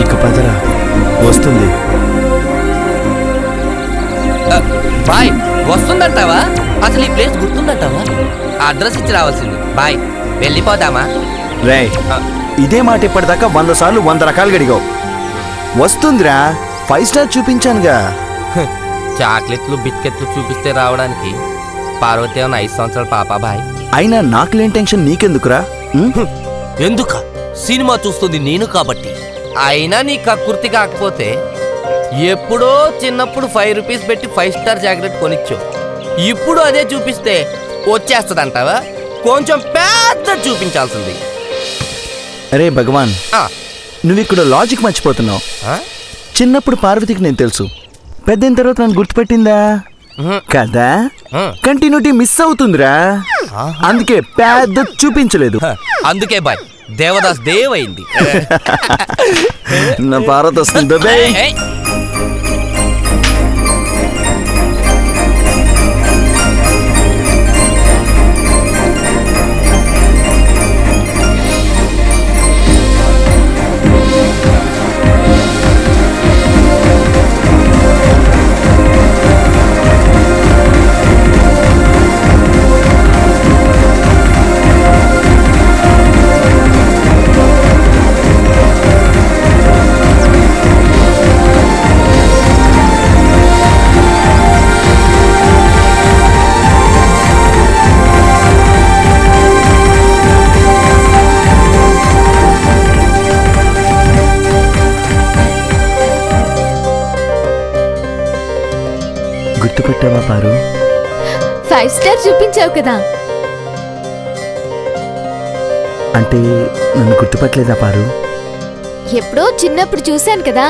ఇక పదరా, వస్తుంది. బాయ్ వస్తుందంటావా? అసలు ఈ ప్లేస్ గుర్తుందంటావా? అడ్రస్ ఇచ్చి రావాల్సింది. బాయ్ వెళ్ళిపోదామా? రే, ఇదే మాట ఇప్పటిదాకా 100 సార్లు 100 రకాలుగా అడిగావు. వస్తుందిరా, 5 స్టార్ చూపించానుగా. చాక్లెట్లు బిస్కెట్లు చూపిస్తే రావడానికి పార్వతి ఏమన్నా 5 సంవత్సరాల పాపా బాయ్? అయినా నాకు లేని టెన్షన్ నీకెందుకురా? ఎందుక? సినిమా చూస్తుంది నేను కాబట్టి. అయినా నీ కక్కుర్తి కాకపోతే ఎప్పుడో చిన్నప్పుడు 5 రూపీస్ పెట్టి 5 స్టార్ జాకెట్ కొనిచ్చు. ఇప్పుడు అదే చూపిస్తే వచ్చేస్తుందంటావా? కొంచెం పెద్ద చూపించాల్సింది. అరే భగవాన్, నువ్వు ఇక్కడ లాజిక్ మర్చిపోతున్నావు. చిన్నప్పుడు పార్వతికి నేను తెలుసు, పెద్దయిన తర్వాత నన్ను గుర్తుపెట్టిందా కదా? కంటిన్యూటీ మిస్ అవుతుందిరా, అందుకే పెద్ద చూపించలేదు. అందుకే బాయ్ దేవదాస్ దేవ్ అయింది. నా పార్వతి వస్తుంది. గుర్తుపెట్టావా పారు? 5 స్టార్ చూపించావు కదా. అంటే నన్ను గుర్తుపట్టలేదా పారు? ఎప్పుడో చిన్నప్పుడు చూశాను కదా.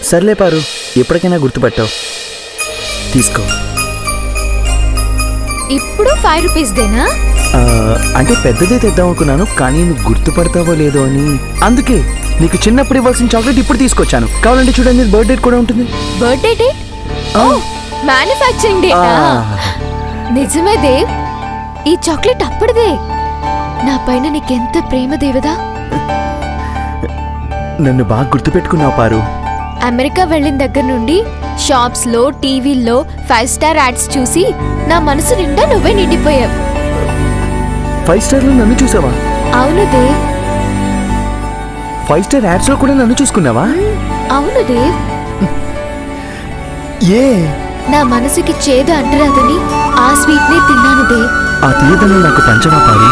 సర్లే పారు, ఎప్పటికైనా గుర్తుపట్టావు, తీసుకో. ఇప్పుడు 5 రూపీస్ దేనా? అంటే పెద్దదే తెద్దాం అనుకున్నాను, కానీ నువ్వు గుర్తుపడతావో లేదో అని. అందుకే నీకు చిన్నప్పుడు ఇవ్వాల్సిన చాక్లెట్ ఇప్పుడు తీసుకొచ్చాను. కావాలంటే చూడండి, బర్త్డే కూడా ఉంటుంది. Birthday date? Manufacturing data? నిజమే దేవ్, ఈ చాక్లెట్ అప్పటిదే. నా పైన నీకెంత ప్రేమ దేవదా. నన్ను బాగా గుర్తుపెట్టుకున్నావు పారు. అమెరికా వెళ్ళిన దగ్గర నుండి షాప్స్ లో, టీవీల్లో 5 స్టార్ యాడ్స్ చూసి నా మనసు నిండా నువ్వే నిండిపోయావు. 5 స్టార్ లో నన్ను చూసావా? అవును దేవ్. 5 స్టార్ యాడ్స్ లో కూడా నన్ను చూసుకున్నావా? అవును దేవ్. ఏ నా మనసుకి చేదు అంటరాదని ఆ స్వీట్ నే తిన్నాను దేవ్. ఆ తీయదనం నాకు పంచమా పారు?